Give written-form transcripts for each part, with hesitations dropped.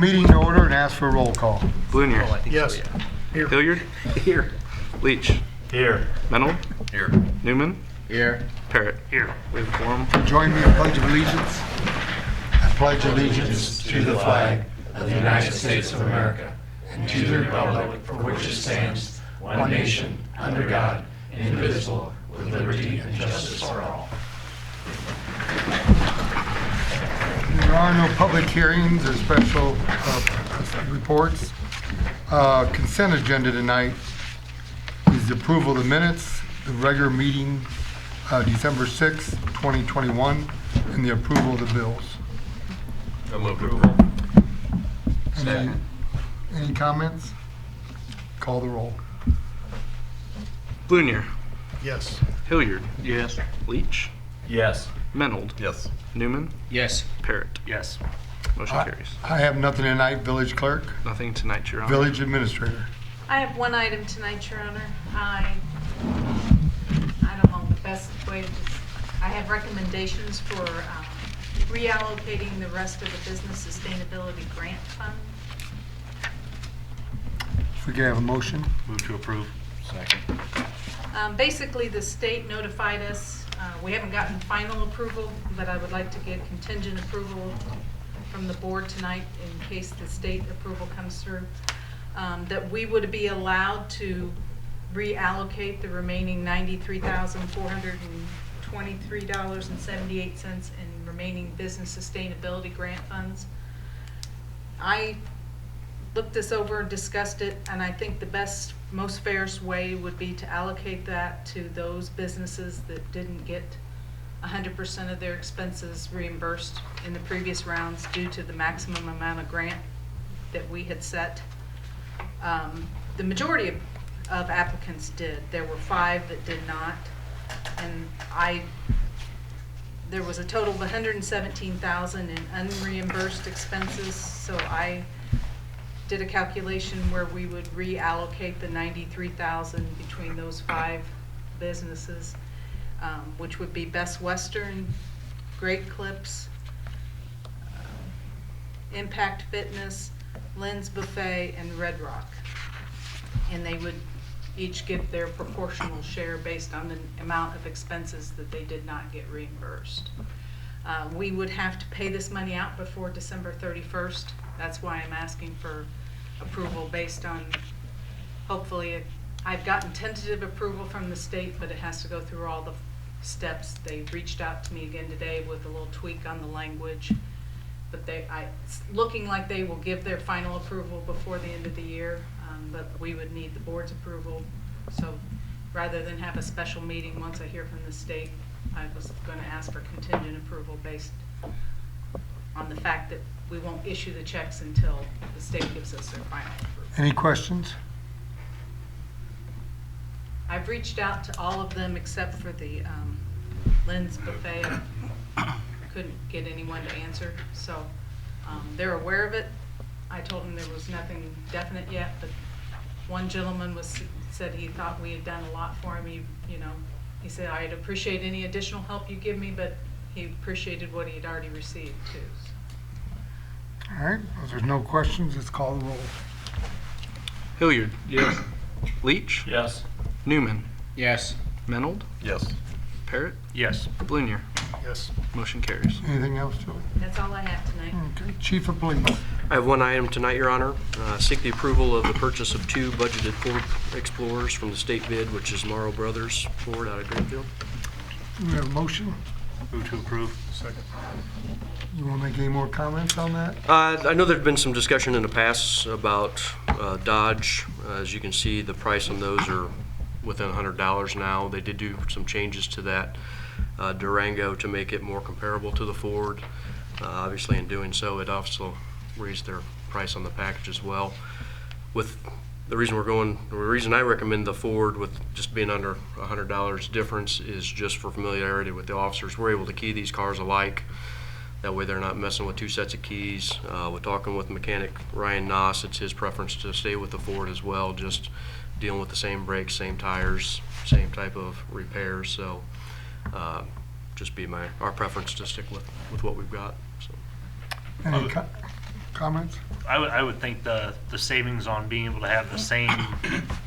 meeting to order and ask for a roll call. Blunier. Yes. Here. Hilliard. Here. Leach. Here. Mennel. Here. Newman. Here. Parrott. Here. We have a quorum. Join me in the Pledge of Allegiance. I pledge allegiance to the flag of the United States of America and to the republic for which it stands, one nation, under God, indivisible, with liberty and justice for all. There are no public hearings or special reports. Consent agenda tonight is the approval of the minutes, the regular meeting December 6th, 2021, and the approval of the bills. No move approval. Any comments? Call the roll. Blunier. Yes. Hilliard. Yes. Leach. Yes. Mennel. Yes. Newman. Yes. Parrott. Yes. Motion carries. I have nothing tonight. Village clerk, Nothing tonight, Your Honor. village administrator. I have one item tonight, Your Honor. I don't know the best way to, I have recommendations for reallocating the rest of the business sustainability grant fund. If we could have a motion. Move to approve. Second. Basically, the state notified us, we haven't gotten final approval, but I would like to get contingent approval from the board tonight in case the state approval comes through, that we would be allowed to reallocate the remaining $93,423.78 in remaining business sustainability grant funds. I looked this over and discussed it, and I think the best, most fairest way would be to allocate that to those businesses that didn't get 100% of their expenses reimbursed in the previous rounds due to the maximum amount of grant that we had set. The majority of applicants did. There were 5 that did not, and there was a total of $117,000 in unreimbursed expenses, so I did a calculation where we would reallocate the $93,000 between those 5 businesses, which would be Best Western, Great Clips, Impact Fitness, Lynn's Buffet, and Red Rock. And they would each give their proportional share based on the amount of expenses that they did not get reimbursed. We would have to pay this money out before December 31st. That's why I'm asking for approval based on, hopefully, I've gotten tentative approval from the state, but it has to go through all the steps. They reached out to me again today with a little tweak on the language, but it's looking like they will give their final approval before the end of the year, but we would need the board's approval. So rather than have a special meeting once I hear from the state, I was going to ask for contingent approval based on the fact that we won't issue the checks until the state gives us their final approval. Any questions? I've reached out to all of them except for the Lynn's Buffet. I couldn't get anyone to answer, so they're aware of it. I told them there was nothing definite yet, but one gentleman said he thought we had done a lot for him. He said, I'd appreciate any additional help you give me, but he appreciated what he had already received too. So. All right, if there's no questions, let's call the roll. Hilliard. Yes. Leach. Yes. Newman. Yes. Mennel. Yes. Parrott. Yes. Blunier. Yes. Motion carries. Anything else, Julie? That's all I have tonight. Okay, Chief of Police. I have one item tonight, Your Honor. Seek the approval of the purchase of 2 budgeted Ford Explorers from the state bid, which is Morrow Brothers Ford out of Greenfield. Do we have a motion? Move to approve. Second. You want to make any more comments on that? I know there's been some discussion in the past about Dodge. As you can see, the price on those are within $100 now. They did do some changes to that Durango to make it more comparable to the Ford. Obviously, in doing so, it also raised their price on the package as well. With the reason I recommend the Ford with just being under $100 difference is just for familiarity with the officers. We're able to key these cars alike. That way they're not messing with 2 sets of keys. We're talking with mechanic Ryan Noss. It's his preference to stay with the Ford as well, just dealing with the same brakes, same tires, same type of repairs. So just be our preference to stick with what we've got. So. Any comments? I would think the savings on being able to have the same,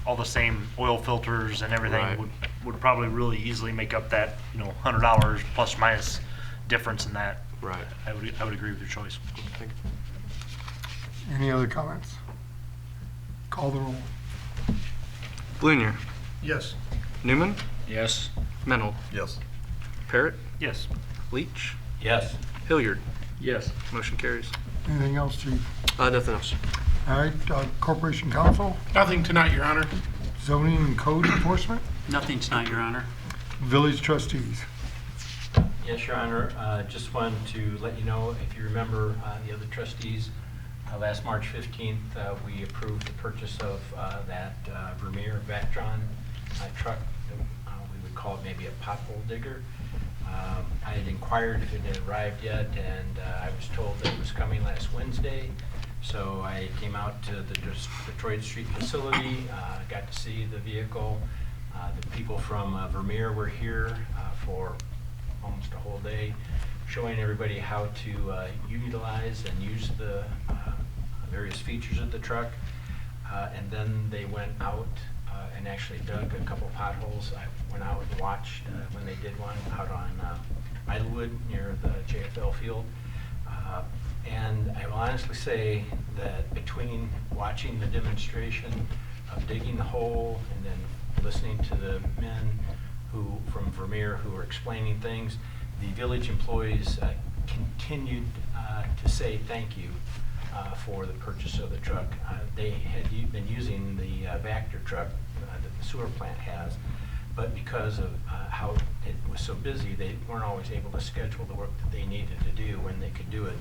all the same oil filters and Right. everything would probably really easily make up that, $100 plus minus difference in that. Right. I would agree with your choice. Any other comments? Call the roll. Blunier, Yes. Newman, Yes. Mennel, Yes. Parrot, Yes. Leach, Yes. Hilliard. Yes. Motion carries. Anything else, Chief? Nothing else. All right, Corporation Counsel, Nothing tonight, Your Honor. Zoning and Code Enforcement, Nothing tonight, Your Honor. Village Trustees. Yes, Your Honor. Just wanted to let you know, if you remember, the other trustees, last March 15th, we approved the purchase of that Vermeer Vectron truck. We would call it maybe a pothole digger. I had inquired if it had arrived yet, and I was told that it was coming last Wednesday. So I came out to the Detroit Street facility, got to see the vehicle. The people from Vermeer were here for almost a whole day, showing everybody how to utilize and use the various features of the truck. And then they went out and actually dug a couple potholes. I went out and watched when they did one out on Idlewood near the JFL field. And I will honestly say that between watching the demonstration of digging the hole and then listening to the men from Vermeer who were explaining things, the village employees continued to say thank you for the purchase of the truck. They had been using the Vector truck that the sewer plant has, but because of how it was so busy, they weren't always able to schedule the work that they needed to do when they could do it.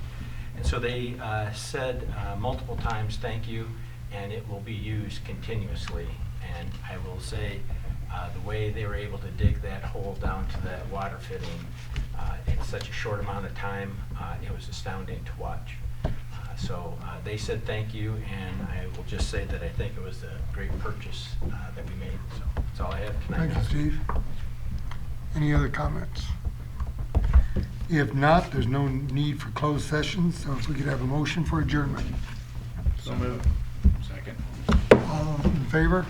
And so they said multiple times thank you, and it will be used continuously. And I will say the way they were able to dig that hole down to that water fitting in such a short amount of time, it was astounding to watch. So they said thank you, and I will just say that I think it was a great purchase that we made. So that's all I have tonight. Thank you, Steve. Any other comments? If not, there's no need for closed sessions, so if we could have a motion for adjournment. So moved. Second. All in favor?